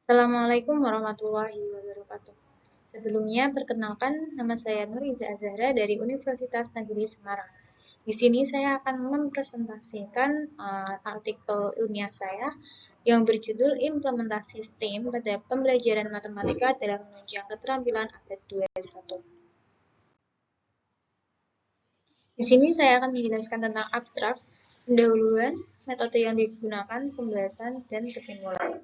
Assalamualaikum warahmatullahi wabarakatuh. Sebelumnya, perkenalkan nama saya Nuriza Azhara dari Universitas Negeri Semarang. Di sini saya akan mempresentasikan artikel ilmiah saya yang berjudul Implementasi STEM pada Pembelajaran Matematika dalam Menunjang Keterampilan Abad 21. Di sini saya akan menjelaskan tentang abstrak, pendahuluan, metode yang digunakan, pembahasan, dan kesimpulan.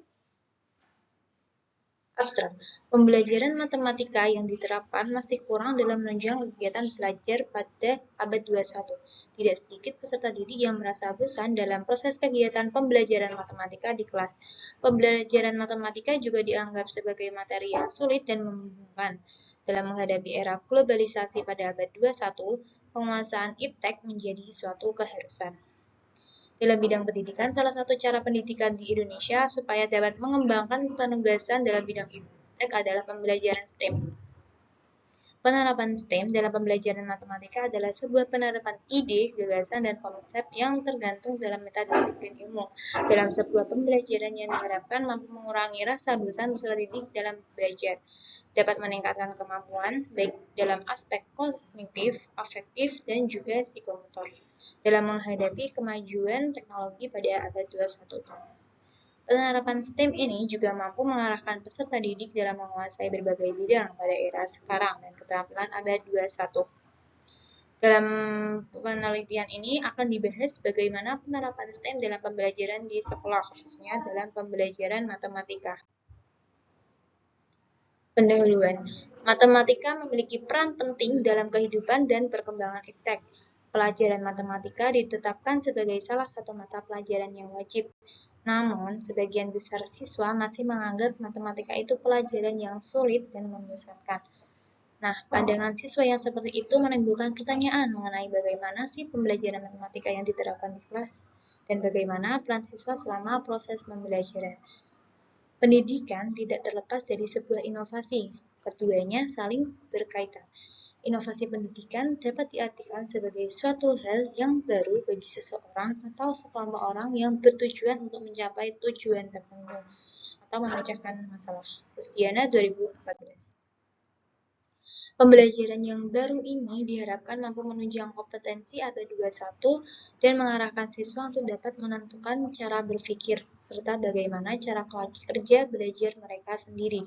Abstrak. Pembelajaran matematika yang diterapkan masih kurang dalam menunjang kegiatan belajar pada abad 21. Tidak sedikit peserta didik yang merasa bosan dalam proses kegiatan pembelajaran matematika di kelas. Pembelajaran matematika juga dianggap sebagai materi yang sulit dan membingungkan. Dalam menghadapi era globalisasi pada abad 21, penguasaan iptek menjadi suatu keharusan. Dalam bidang pendidikan, salah satu cara pendidikan di Indonesia supaya dapat mengembangkan penugasan dalam bidang iptek adalah pembelajaran STEM. Penerapan STEM dalam pembelajaran matematika adalah sebuah penerapan ide, gagasan, dan konsep yang tergantung dalam metadisiplin ilmu. Dalam sebuah pembelajaran yang diharapkan mampu mengurangi rasa bosan peserta didik dalam belajar, dapat meningkatkan kemampuan baik dalam aspek kognitif, afektif, dan juga psikomotor dalam menghadapi kemajuan teknologi pada abad 21. Penerapan STEM ini juga mampu mengarahkan peserta didik dalam menguasai berbagai bidang pada era sekarang dan keterampilan abad 21. Dalam penelitian ini akan dibahas bagaimana penerapan STEM dalam pembelajaran di sekolah, khususnya dalam pembelajaran matematika. Pendahuluan. Matematika memiliki peran penting dalam kehidupan dan perkembangan iptek. Pelajaran matematika ditetapkan sebagai salah satu mata pelajaran yang wajib. Namun, sebagian besar siswa masih menganggap matematika itu pelajaran yang sulit dan membosankan. Nah, pandangan siswa yang seperti itu menimbulkan pertanyaan mengenai bagaimana sih pembelajaran matematika yang diterapkan di kelas dan bagaimana peran siswa selama proses pembelajaran. Pendidikan tidak terlepas dari sebuah inovasi, keduanya saling berkaitan. Inovasi pendidikan dapat diartikan sebagai suatu hal yang baru bagi seseorang atau sekelompok orang yang bertujuan untuk mencapai tujuan tertentu atau memecahkan masalah. Rustiana 2014. Pembelajaran yang baru ini diharapkan mampu menunjang kompetensi abad 21 dan mengarahkan siswa untuk dapat menentukan cara berpikir serta bagaimana cara kerja belajar mereka sendiri.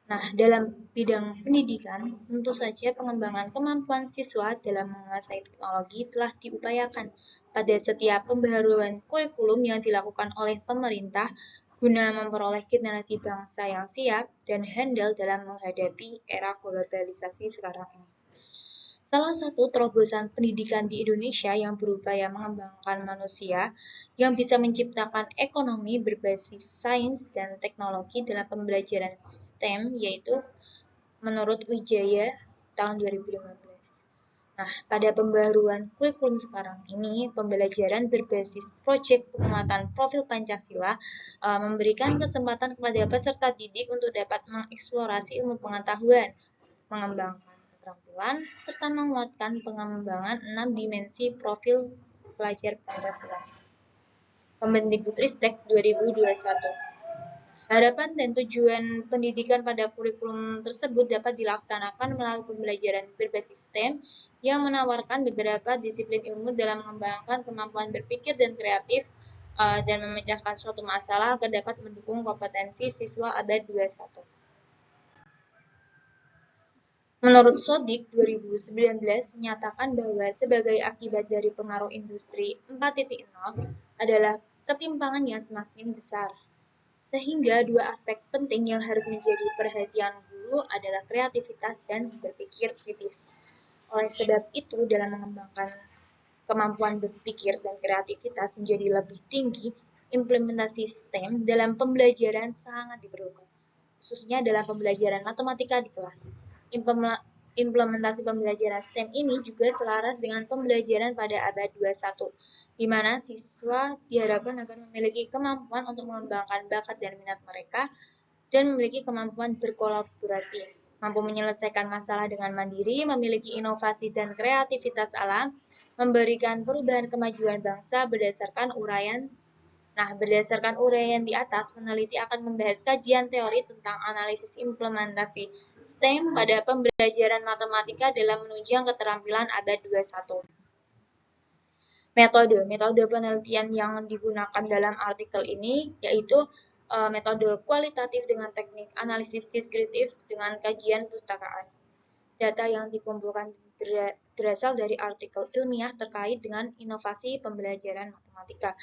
Nah, dalam bidang pendidikan, tentu saja pengembangan kemampuan siswa dalam menguasai teknologi telah diupayakan pada setiap pembaharuan kurikulum yang dilakukan oleh pemerintah guna memperoleh generasi bangsa yang siap dan handal dalam menghadapi era globalisasi sekarang ini. Salah satu terobosan pendidikan di Indonesia yang berupaya mengembangkan manusia yang bisa menciptakan ekonomi berbasis sains dan teknologi dalam pembelajaran STEM yaitu menurut Wijaya tahun 2015. Nah, pada pembaruan kurikulum sekarang ini, pembelajaran berbasis proyek penguatan profil Pancasila memberikan kesempatan kepada peserta didik untuk dapat mengeksplorasi ilmu pengetahuan, mengembangkan keterampilan, serta menguatkan pengembangan 6 dimensi profil pelajar Pancasila. Kemendikbudristek 2021. Harapan dan tujuan pendidikan pada kurikulum tersebut dapat dilaksanakan melalui pembelajaran berbasis STEM yang menawarkan beberapa disiplin ilmu dalam mengembangkan kemampuan berpikir dan kreatif dan memecahkan suatu masalah agar dapat mendukung kompetensi siswa abad 21. Menurut Sodik 2019 menyatakan bahwa sebagai akibat dari pengaruh industri 4.0 adalah ketimpangan yang semakin besar. Sehingga dua aspek penting yang harus menjadi perhatian guru adalah kreativitas dan berpikir kritis. Oleh sebab itu, dalam mengembangkan kemampuan berpikir dan kreativitas menjadi lebih tinggi, implementasi STEM dalam pembelajaran sangat diperlukan, khususnya dalam pembelajaran matematika di kelas. Implementasi pembelajaran STEM ini juga selaras dengan pembelajaran pada abad 21, di mana siswa diharapkan akan memiliki kemampuan untuk mengembangkan bakat dan minat mereka dan memiliki kemampuan berkolaborasi, mampu menyelesaikan masalah dengan mandiri, memiliki inovasi dan kreativitas alam, memberikan perubahan kemajuan bangsa berdasarkan uraian Nah, berdasarkan uraian di atas, peneliti akan membahas kajian teori tentang analisis implementasi STEM pada pembelajaran matematika dalam menunjang keterampilan abad 21. Metode penelitian yang digunakan dalam artikel ini yaitu metode kualitatif dengan teknik analisis deskriptif dengan kajian pustakaan. Data yang dikumpulkan berasal dari artikel ilmiah terkait dengan inovasi pembelajaran matematika.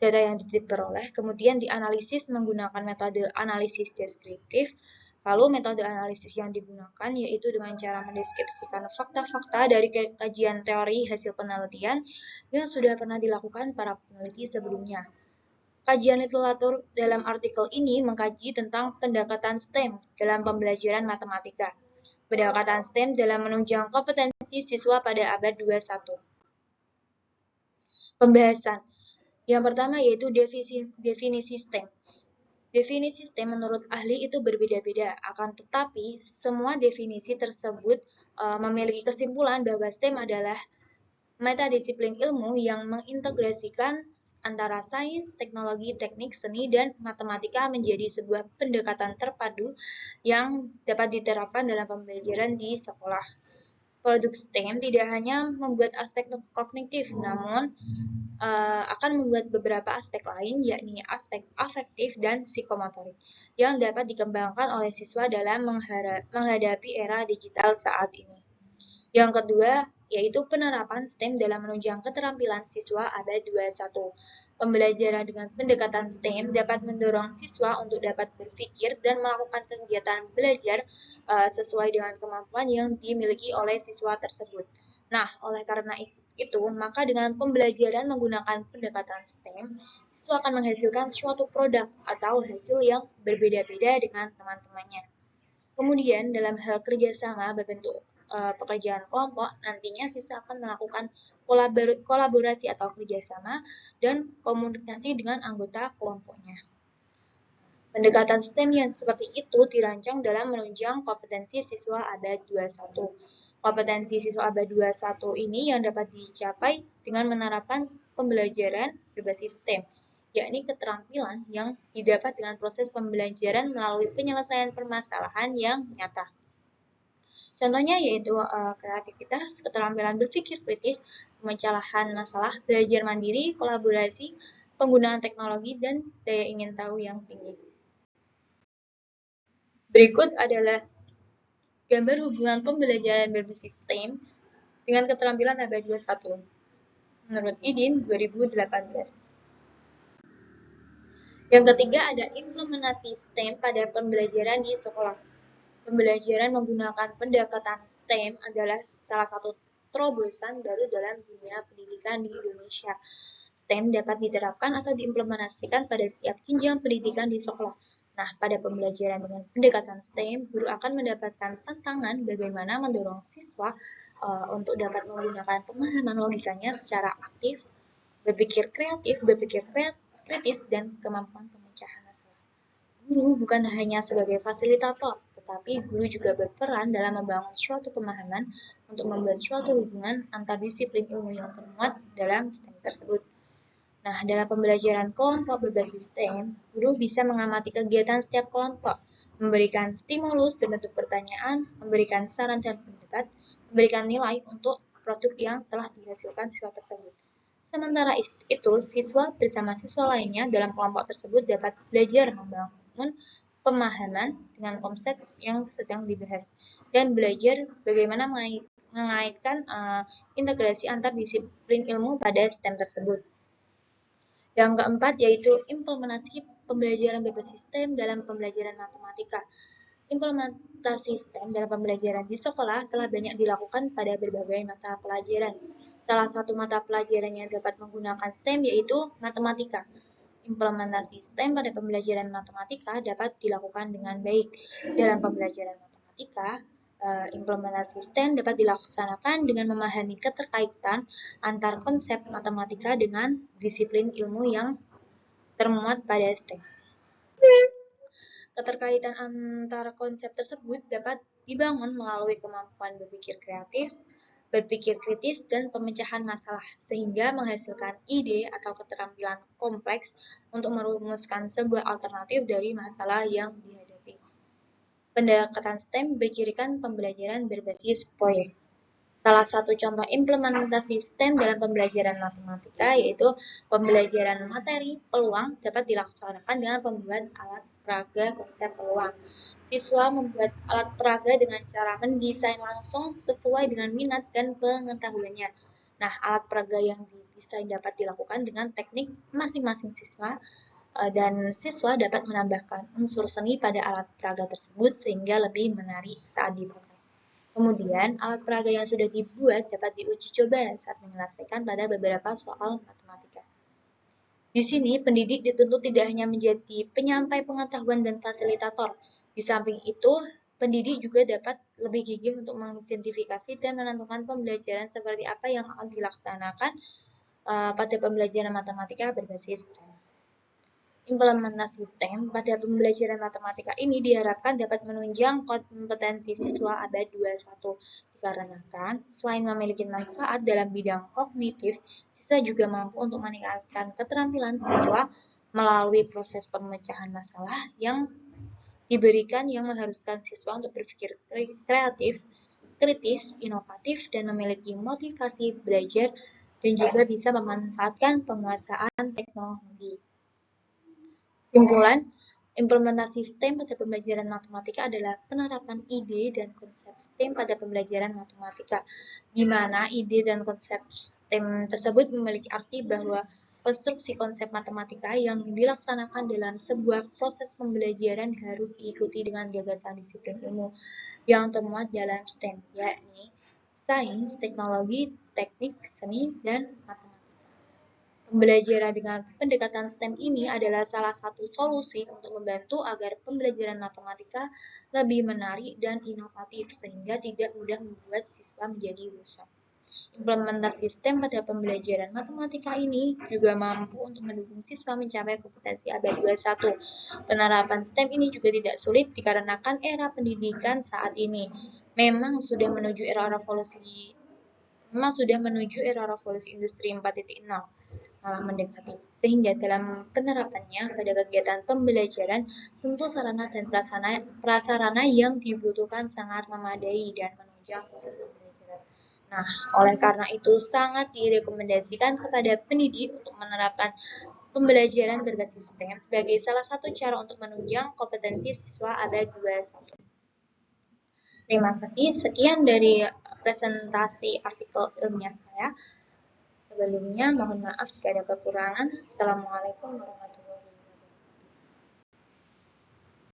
Data yang diperoleh kemudian dianalisis menggunakan metode analisis deskriptif. Lalu metode analisis yang digunakan yaitu dengan cara mendeskripsikan fakta-fakta dari kajian teori hasil penelitian yang sudah pernah dilakukan para peneliti sebelumnya. Kajian literatur dalam artikel ini mengkaji tentang pendekatan STEM dalam pembelajaran matematika. Pendekatan STEM dalam menunjang kompetensi siswa pada abad 21. Pembahasan. Yang pertama yaitu definisi STEM. Definisi STEM menurut ahli itu berbeda-beda, akan tetapi semua definisi tersebut memiliki kesimpulan bahwa STEM adalah metadisiplin ilmu yang mengintegrasikan antara sains, teknologi, teknik, seni, dan matematika menjadi sebuah pendekatan terpadu yang dapat diterapkan dalam pembelajaran di sekolah. Produk STEM tidak hanya membuat aspek kognitif, namun akan membuat beberapa aspek lain, yakni aspek afektif dan psikomotorik, yang dapat dikembangkan oleh siswa dalam menghadapi era digital saat ini. Yang kedua, yaitu penerapan STEM dalam menunjang keterampilan siswa abad 21. Pembelajaran dengan pendekatan STEM dapat mendorong siswa untuk dapat berpikir dan melakukan kegiatan belajar sesuai dengan kemampuan yang dimiliki oleh siswa tersebut. Nah, oleh karena itu, maka dengan pembelajaran menggunakan pendekatan STEM, siswa akan menghasilkan suatu produk atau hasil yang berbeda-beda dengan teman-temannya. Kemudian, dalam hal kerjasama berbentuk pekerjaan kelompok, nantinya siswa akan melakukan kolaborasi atau kerjasama dan komunikasi dengan anggota kelompoknya. Pendekatan STEM yang seperti itu dirancang dalam menunjang kompetensi siswa abad 21. Kompetensi siswa abad 21 ini yang dapat dicapai dengan menerapkan pembelajaran berbasis STEM, yakni keterampilan yang didapat dengan proses pembelajaran melalui penyelesaian permasalahan yang nyata. Contohnya yaitu kreativitas, keterampilan berpikir kritis, pemecahan masalah, belajar mandiri, kolaborasi, penggunaan teknologi, dan daya ingin tahu yang tinggi. Berikut adalah gambar hubungan pembelajaran berbasis STEM dengan keterampilan abad 21 menurut IDIN 2018. Yang ketiga ada implementasi STEM pada pembelajaran di sekolah. Pembelajaran menggunakan pendekatan STEM adalah salah satu terobosan baru dalam dunia pendidikan di Indonesia. STEM dapat diterapkan atau diimplementasikan pada setiap jenjang pendidikan di sekolah. Nah, pada pembelajaran dengan pendekatan STEM, guru akan mendapatkan tantangan bagaimana mendorong siswa untuk dapat menggunakan pemahaman logikanya secara aktif, berpikir kreatif, berpikir kritis, dan kemampuan pemecahan masalah. Guru bukan hanya sebagai fasilitator, tetapi guru juga berperan dalam membangun suatu pemahaman untuk membuat suatu hubungan antar disiplin ilmu yang termuat dalam STEM tersebut. Nah, dalam pembelajaran kelompok berbasis STEM, guru bisa mengamati kegiatan setiap kelompok, memberikan stimulus berbentuk pertanyaan, memberikan saran dan pendapat, memberikan nilai untuk produk yang telah dihasilkan siswa tersebut. Sementara itu, siswa bersama siswa lainnya dalam kelompok tersebut dapat belajar membangun pemahaman dengan konsep yang sedang dibahas dan belajar bagaimana mengaitkan integrasi antar disiplin ilmu pada STEM tersebut. Yang keempat yaitu implementasi pembelajaran berbasis STEM dalam pembelajaran matematika. Implementasi STEM dalam pembelajaran di sekolah telah banyak dilakukan pada berbagai mata pelajaran. Salah satu mata pelajaran yang dapat menggunakan STEM yaitu matematika. Implementasi STEM pada pembelajaran matematika dapat dilakukan dengan baik. Dalam pembelajaran matematika, implementasi STEM dapat dilaksanakan dengan memahami keterkaitan antar konsep matematika dengan disiplin ilmu yang termuat pada STEM. Keterkaitan antara konsep tersebut dapat dibangun melalui kemampuan berpikir kreatif, berpikir kritis, dan pemecahan masalah, sehingga menghasilkan ide atau keterampilan kompleks untuk merumuskan sebuah alternatif dari masalah yang dihadapi. Pendekatan STEM bercirikan pembelajaran berbasis proyek. Salah satu contoh implementasi STEM dalam pembelajaran matematika yaitu pembelajaran materi peluang dapat dilaksanakan dengan pembuat alat peraga konsep peluang. Siswa membuat alat peraga dengan cara mendesain langsung sesuai dengan minat dan pengetahuannya. Nah, alat peraga yang didesain dapat dilakukan dengan teknik masing-masing siswa dan siswa dapat menambahkan unsur seni pada alat peraga tersebut sehingga lebih menarik saat dipakai. Kemudian, alat peraga yang sudah dibuat dapat diuji coba saat menyelesaikan pada beberapa soal matematika. Di sini, pendidik dituntut tidak hanya menjadi penyampai pengetahuan dan fasilitator. Di samping itu, pendidik juga dapat lebih gigih untuk mengidentifikasi dan menentukan pembelajaran seperti apa yang akan dilaksanakan pada pembelajaran matematika berbasis STEM. Implementasi STEM pada pembelajaran matematika ini diharapkan dapat menunjang kompetensi siswa abad 21. Dikarenakan selain memiliki manfaat dalam bidang kognitif, siswa juga mampu untuk meningkatkan keterampilan siswa melalui proses pemecahan masalah yang diberikan yang mengharuskan siswa untuk berpikir kreatif, kritis, inovatif, dan memiliki motivasi belajar dan juga bisa memanfaatkan penguasaan teknologi. Kesimpulan, implementasi STEM pada pembelajaran matematika adalah penerapan ide dan konsep STEM pada pembelajaran matematika, di mana ide dan konsep STEM tersebut memiliki arti bahwa konstruksi konsep matematika yang dilaksanakan dalam sebuah proses pembelajaran harus diikuti dengan gagasan disiplin ilmu yang termuat dalam STEM, yakni sains, teknologi, teknik, seni, dan matematika. Pembelajaran dengan pendekatan STEM ini adalah salah satu solusi untuk membantu agar pembelajaran matematika lebih menarik dan inovatif sehingga tidak mudah membuat siswa menjadi bosan. Implementasi STEM pada pembelajaran matematika ini juga mampu untuk mendukung siswa mencapai kompetensi abad 21. Penerapan STEM ini juga tidak sulit dikarenakan era pendidikan saat ini memang sudah menuju era revolusi industri 4.0 malah mendekati. Sehingga dalam penerapannya pada kegiatan pembelajaran, tentu sarana dan prasarana yang dibutuhkan sangat memadai dan menunjang proses pembelajaran. Nah, oleh karena itu sangat direkomendasikan kepada pendidik untuk menerapkan pembelajaran berbasis STEM sebagai salah satu cara untuk menunjang kompetensi siswa abad 21. Terima kasih. Sekian dari presentasi artikel ilmiah saya. Sebelumnya, mohon maaf jika ada kekurangan. Assalamualaikum warahmatullahi wabarakatuh.